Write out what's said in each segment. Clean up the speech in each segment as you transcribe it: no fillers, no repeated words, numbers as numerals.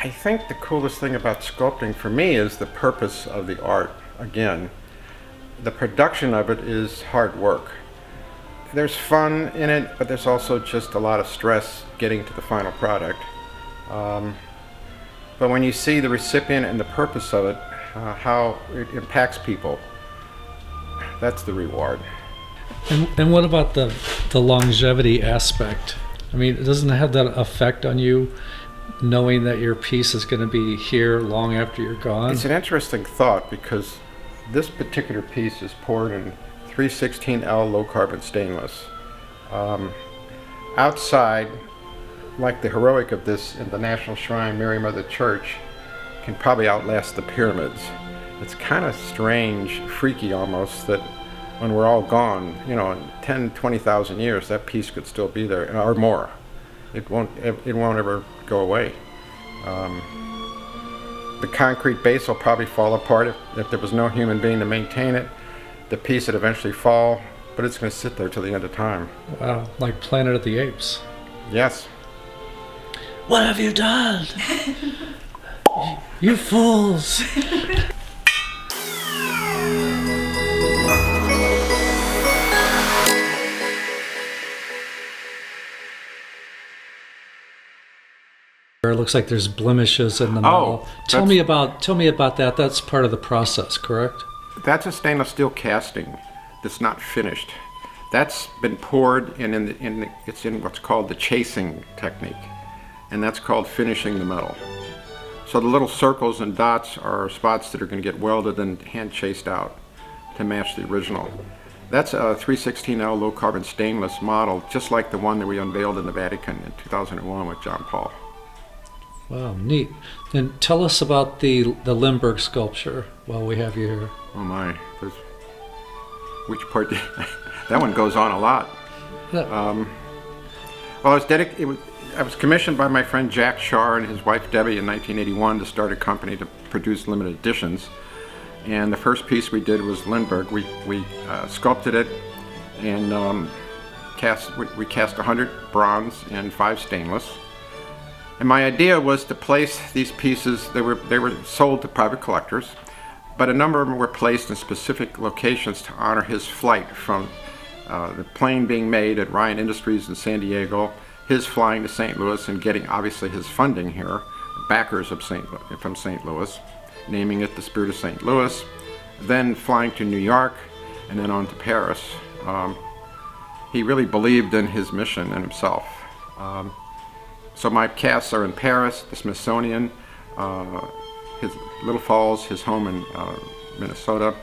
I think the coolest thing about sculpting for me is the purpose of the art. Again, the production of it is hard work. There's fun in it, but there's also just a lot of stress getting to the final product. But when you see the recipient and the purpose of it, how it impacts people, that's the reward. And what about the longevity aspect? I mean, doesn't it have that effect on you, knowing that your piece is going to be here long after you're gone? It's an interesting thought because this particular piece is poured in 316L low carbon stainless. Outside, like the heroic of this in the National Shrine, Mary Mother Church, can probably outlast the pyramids. It's kind of strange, freaky almost, that when we're all gone, you know, in 10, 20,000 years, that piece could still be there, or more. It won't ever go away. The concrete base will probably fall apart if there was no human being to maintain it. The piece would eventually fall, but it's going to sit there till the end of time. Wow, like Planet of the Apes. Yes. What have you done? You fools! It looks like there's blemishes in the metal. Tell me about that. That's part of the process, correct? That's a stainless steel casting that's not finished. That's been poured it's in what's called the chasing technique, and that's called finishing the metal. So the little circles and dots are spots that are going to get welded and hand chased out to match the original. That's a 316L low carbon stainless model, just like the one that we unveiled in the Vatican in 2001 with John Paul. Wow, neat. Then tell us about the Lindbergh sculpture while we have you here. Oh my, which part? That one goes on a lot. Yeah. Well, I was commissioned by my friend Jack Shar and his wife Debbie in 1981 to start a company to produce limited editions. And the first piece we did was Lindbergh. We sculpted it and we cast 100 bronze and 5 stainless. And my idea was to place these pieces. They were sold to private collectors, but a number of them were placed in specific locations to honor his flight from the plane being made at Ryan Industries in San Diego, his flying to St. Louis and getting obviously his funding here, backers from St. Louis, naming it the Spirit of St. Louis, then flying to New York and then on to Paris. He really believed in his mission and himself. So my casts are in Paris, the Smithsonian, his Little Falls, his home in Minnesota,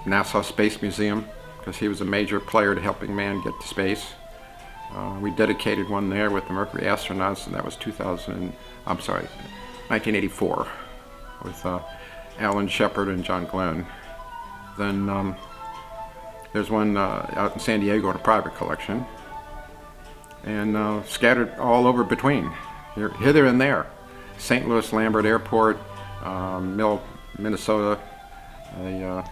NASA Space Museum, because he was a major player to helping man get to space. We dedicated one there with the Mercury astronauts, and that was 1984, with Alan Shepard and John Glenn. Then there's one out in San Diego in a private collection, and scattered all over between, hither and there. St. Louis Lambert Airport, Mill, Minnesota, the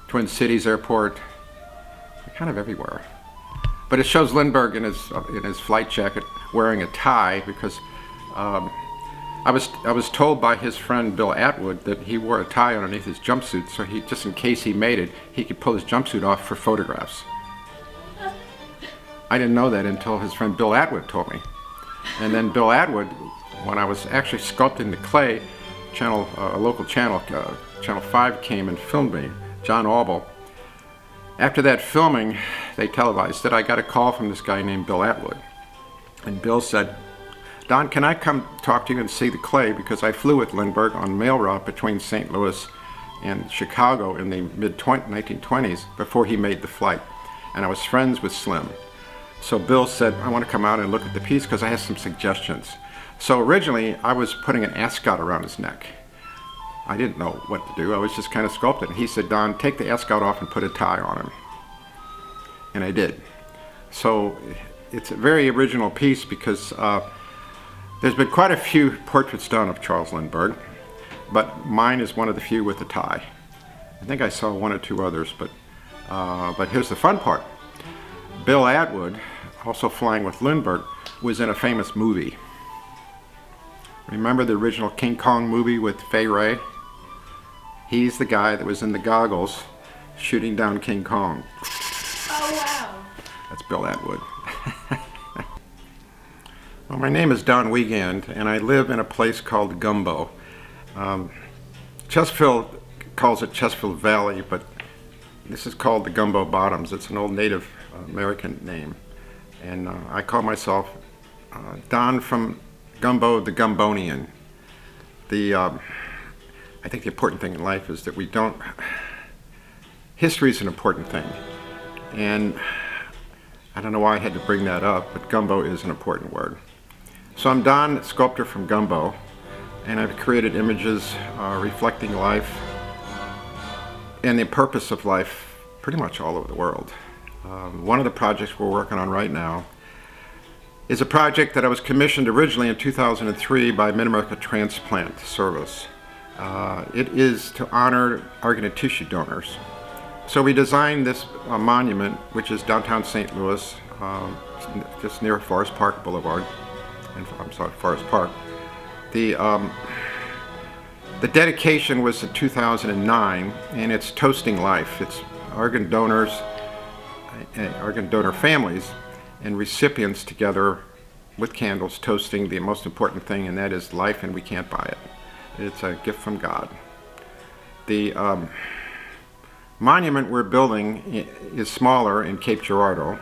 Twin Cities Airport, kind of everywhere. But it shows Lindbergh in his flight jacket wearing a tie, because I was told by his friend Bill Atwood that he wore a tie underneath his jumpsuit, so he, just in case he made it, he could pull his jumpsuit off for photographs. I didn't know that until his friend Bill Atwood told me. And then Bill Atwood, when I was actually sculpting the clay, a local channel, Channel 5 came and filmed me, John Albel. After that filming, they televised it. I got a call from this guy named Bill Atwood. And Bill said, "Don, can I come talk to you and see the clay? Because I flew with Lindbergh on mail route between St. Louis and Chicago in the mid-1920s before he made the flight. And I was friends with Slim. So Bill said, I want to come out and look at the piece because I have some suggestions." So originally, I was putting an ascot around his neck. I didn't know what to do. I was just kind of sculpting. He said, "Don, take the ascot off and put a tie on him." And I did. So it's a very original piece because there's been quite a few portraits done of Charles Lindbergh, but mine is one of the few with a tie. I think I saw one or two others, but here's the fun part. Bill Atwood, also flying with Lindbergh, was in a famous movie. Remember the original King Kong movie with Fay Wray? He's the guy that was in the goggles shooting down King Kong. Oh, wow. That's Bill Atwood. Well, my name is Don Wiegand, and I live in a place called Gumbo. Chesterfield calls it Chesterfield Valley, but this is called the Gumbo Bottoms. It's an old Native American name. And I call myself Don from Gumbo, the Gumbonian. I think the important thing in life is that we don't... History is an important thing. And I don't know why I had to bring that up, but Gumbo is an important word. So I'm Don, sculptor from Gumbo, and I've created images reflecting life and the purpose of life pretty much all over the world. One of the projects we're working on right now is a project that I was commissioned originally in 2003 by Mid-America Transplant Service. It is to honor organ and tissue donors. So we designed this monument, which is downtown St. Louis, just near Forest Park Boulevard. Forest Park. The dedication was in 2009, and it's toasting life. It's organ donors, organ donor families, and recipients together with candles toasting the most important thing, and that is life, and we can't buy it. It's a gift from God. The monument we're building is smaller in Cape Girardeau.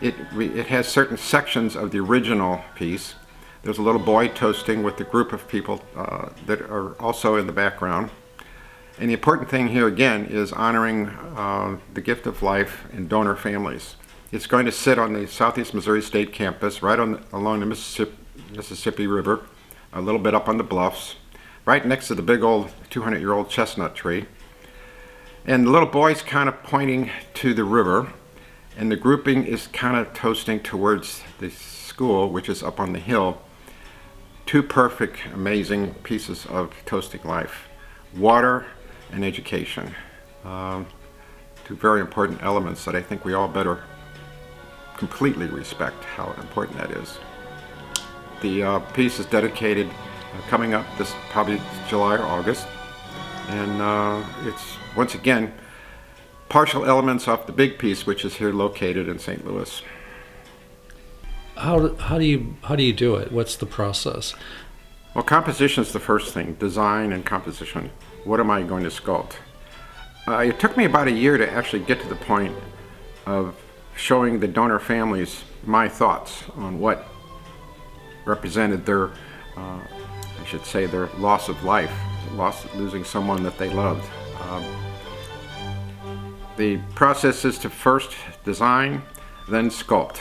It has certain sections of the original piece. There's a little boy toasting with a group of people that are also in the background. And the important thing here again is honoring the gift of life and donor families. It's going to sit on the Southeast Missouri State campus, right along the Mississippi River, a little bit up on the bluffs, right next to the big old 200-year-old chestnut tree. And the little boy's kind of pointing to the river, and the grouping is kind of toasting towards the school, which is up on the hill. Two perfect, amazing pieces of toasting life. Water and education. Two very important elements that I think we all better completely respect how important that is. The piece is dedicated coming up this probably July or August, and it's once again partial elements off the big piece, which is here located in St. Louis. How do you do it? What's the process? Well, composition is the first thing. Design and composition. What am I going to sculpt? It took me about a year to actually get to the point of showing the donor families my thoughts on what represented their, I should say, their loss of life, losing someone that they loved. The process is to first design, then sculpt.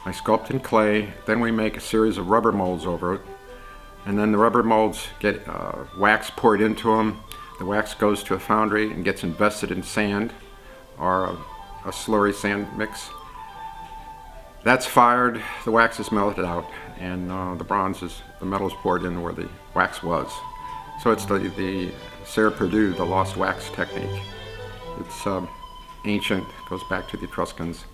I sculpt in clay, then we make a series of rubber molds over it, and then the rubber molds get wax poured into them. The wax goes to a foundry and gets invested in sand or a slurry sand mix. That's fired, the wax is melted out, and the metal is poured in where the wax was. So it's the Sarah Purdue, the lost wax technique. It's ancient, goes back to the Etruscans,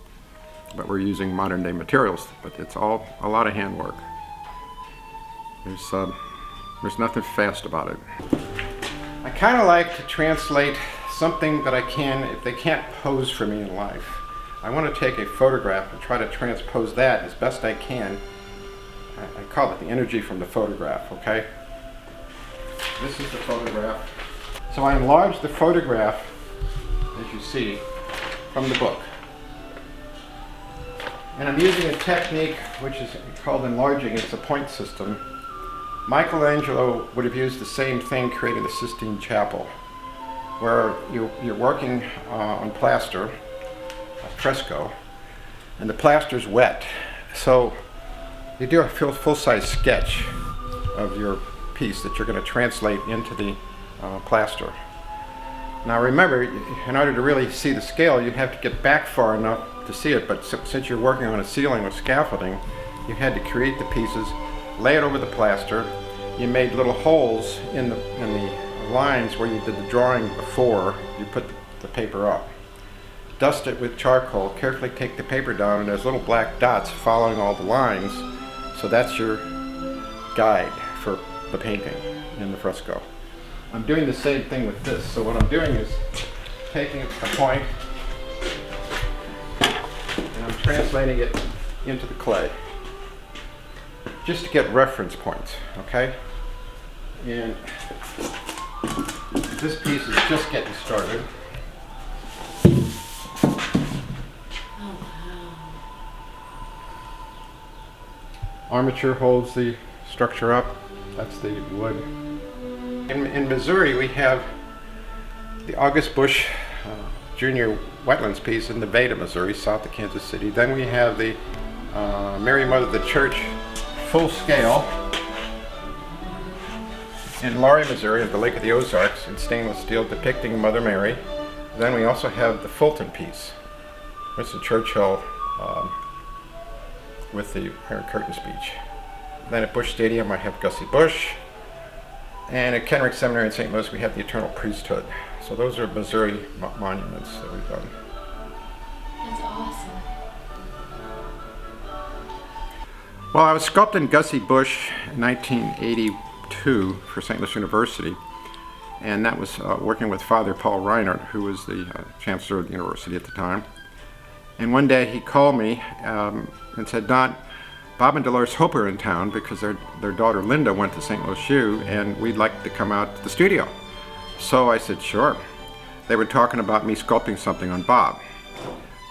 but we're using modern day materials, but it's all a lot of handwork. There's nothing fast about it. I kind of like to translate something that I can, if they can't pose for me in life. I want to take a photograph and try to transpose that as best I can. I call it the energy from the photograph, okay? This is the photograph. So I enlarged the photograph, as you see, from the book. And I'm using a technique which is called enlarging. It's a point system. Michelangelo would have used the same thing creating the Sistine Chapel, where you're working on plaster, a fresco, and the plaster's wet. So you do a full-size sketch of your piece that you're going to translate into the plaster. Now remember, in order to really see the scale, you have to get back far enough to see it, but since you're working on a ceiling with scaffolding, you had to create the pieces, lay it over the plaster. You made little holes in the lines where you did the drawing before you put the paper up. Dust it with charcoal, carefully take the paper down, and there's little black dots following all the lines, so that's your guide the painting in the fresco. I'm doing the same thing with this. So what I'm doing is taking a point and I'm translating it into the clay, just to get reference points, okay? And this piece is just getting started. Armature holds the structure up. That's the wood. In Missouri, we have the August Busch Junior Wetlands piece in Nevada, Missouri, south of Kansas City. Then we have the Mary Mother of the Church full scale in Laurie, Missouri, at the Lake of the Ozarks, in stainless steel depicting Mother Mary. Then we also have the Fulton piece, Winston Churchill with the Iron Curtain speech. Then at Busch Stadium I have Gussie Busch, and at Kenrick Seminary in St. Louis we have the Eternal Priesthood. So those are Missouri monuments that we've done. That's awesome. Well, I was sculpting Gussie Busch in 1982 for St. Louis University, and that was working with Father Paul Reinhardt, who was the chancellor of the university at the time. And one day he called me and said, "Don, Bob and Dolores Hope are in town because their daughter Linda went to St. Louis U, and we'd like to come out to the studio." So I said, "Sure." They were talking about me sculpting something on Bob.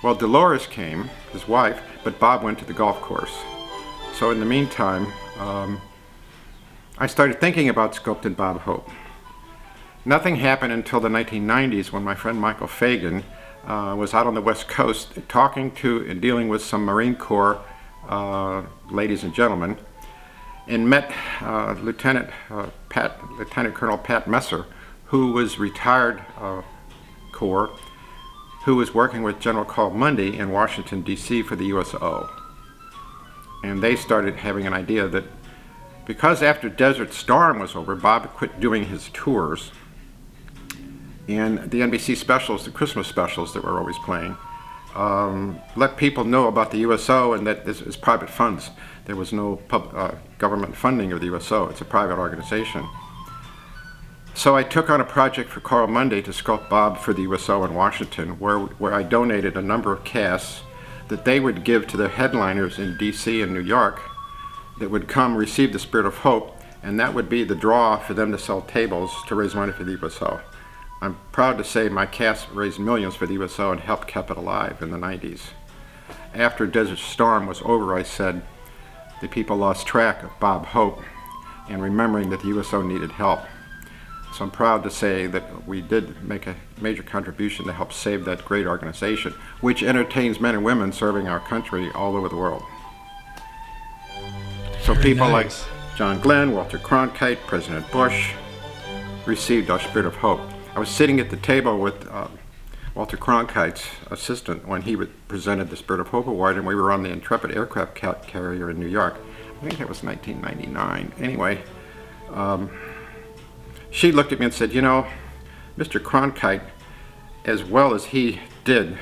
Well, Dolores came, his wife, but Bob went to the golf course. So in the meantime, I started thinking about sculpting Bob Hope. Nothing happened until the 1990s when my friend Michael Fagan was out on the West Coast talking to and dealing with some Marine Corps ladies and gentlemen, and met Lieutenant Colonel Pat Messer, who was retired Corps, who was working with General Carl Mundy in Washington, D.C. for the USO. And they started having an idea that because after Desert Storm was over, Bob quit doing his tours, and the NBC specials, the Christmas specials that were always playing, let people know about the USO and that this is private funds. There was no government funding of the USO. It's a private organization. So I took on a project for Carl Mundy to sculpt Bob for the USO in Washington, where I donated a number of casts that they would give to the headliners in DC and New York that would come receive the Spirit of Hope, and that would be the draw for them to sell tables to raise money for the USO. I'm proud to say my cast raised millions for the USO and helped keep it alive in the 90s. After Desert Storm was over, I said the people lost track of Bob Hope and remembering that the USO needed help. So I'm proud to say that we did make a major contribution to help save that great organization, which entertains men and women serving our country all over the world. So Very people nice. like John Glenn, Walter Cronkite, President Bush received our Spirit of Hope. I was sitting at the table with Walter Cronkite's assistant when he presented the Spirit of Hope Award, and we were on the Intrepid aircraft carrier in New York. I think it was 1999. Anyway, she looked at me and said, "You know, Mr. Cronkite, as well as he did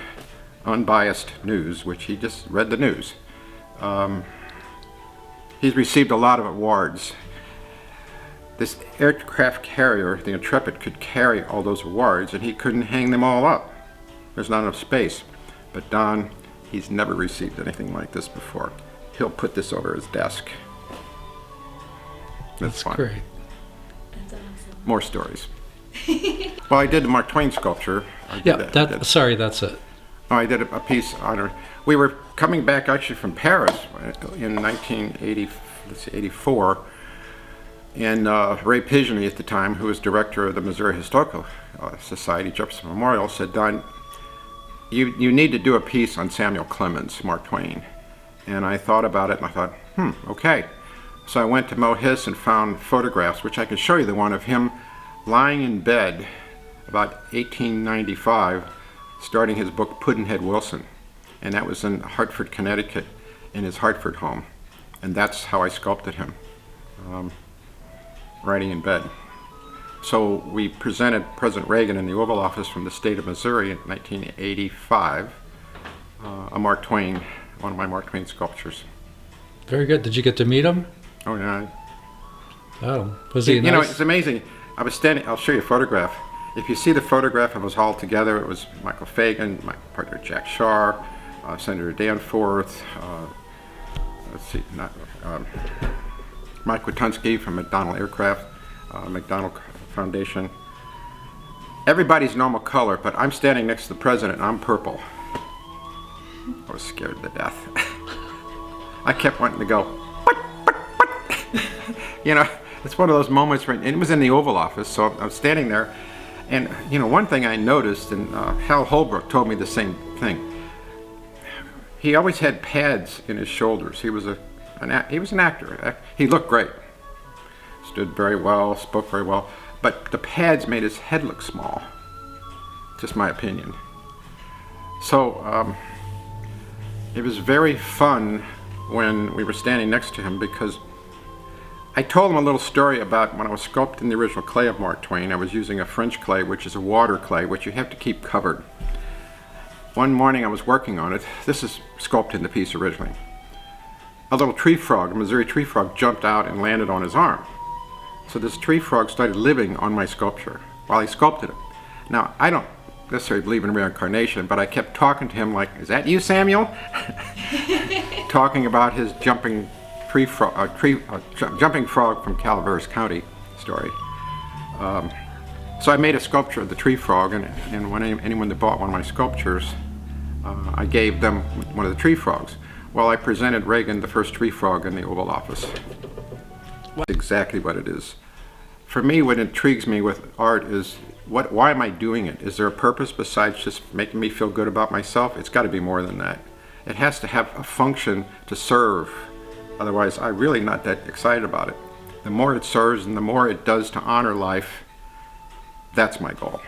unbiased news," which he just read the news, he's received a lot of awards. This aircraft carrier, the Intrepid, could carry all those awards, and he couldn't hang them all up. There's not enough space. But Don, he's never received anything like this before. He'll put this over his desk. That's fun. great. That's awesome. More stories. Well, I did the Mark Twain sculpture. Sorry, that's it. Oh, I did a piece on her. We were coming back actually from Paris in 1984, and Ray Pigeony at the time, who was director of the Missouri Historical Society, Jefferson Memorial, said, "Don, you need to do a piece on Samuel Clemens, Mark Twain." And I thought about it, and I thought, okay. So I went to Mohis and found photographs, which I can show you, the one of him lying in bed about 1895, starting his book Pudd'nhead Wilson. And that was in Hartford, Connecticut, in his Hartford home. And that's how I sculpted him, writing in bed. So we presented President Reagan in the Oval Office from the state of Missouri in 1985, a Mark Twain, one of my Mark Twain sculptures. Very good. Did you get to meet him? Oh yeah, Oh, was he You know, nice? it's amazing. I was standing, I'll show you a photograph. If you see the photograph of us all together, it was Michael Fagan, my partner Jack Shar, Senator Danforth, let's see, Mike Watunsky from McDonnell Aircraft, McDonnell Foundation. Everybody's normal color, but I'm standing next to the president and I'm purple. I was scared to death. I kept wanting to go, what? You know, it's one of those moments where, and it was in the Oval Office, so I was standing there, and you know, one thing I noticed, and Hal Holbrook told me the same thing. He always had pads in his shoulders. He was an actor. He looked great, stood very well, spoke very well, but the pads made his head look small. Just my opinion. So it was very fun when we were standing next to him, because I told him a little story about when I was sculpting the original clay of Mark Twain. I was using a French clay, which is a water clay, which you have to keep covered. One morning I was working on it. This is sculpted in the piece originally. A little tree frog, a Missouri tree frog, jumped out and landed on his arm. So this tree frog started living on my sculpture while he sculpted it. Now, I don't necessarily believe in reincarnation, but I kept talking to him like, is that you, Samuel? Talking about his jumping jumping frog from Calaveras County story. So I made a sculpture of the tree frog, and when anyone that bought one of my sculptures, I gave them one of the tree frogs. Well, I presented Reagan the first tree frog in the Oval Office. That's exactly what it is. For me, what intrigues me with art is, why am I doing it? Is there a purpose besides just making me feel good about myself? It's got to be more than that. It has to have a function to serve. Otherwise, I'm really not that excited about it. The more it serves and the more it does to honor life, that's my goal.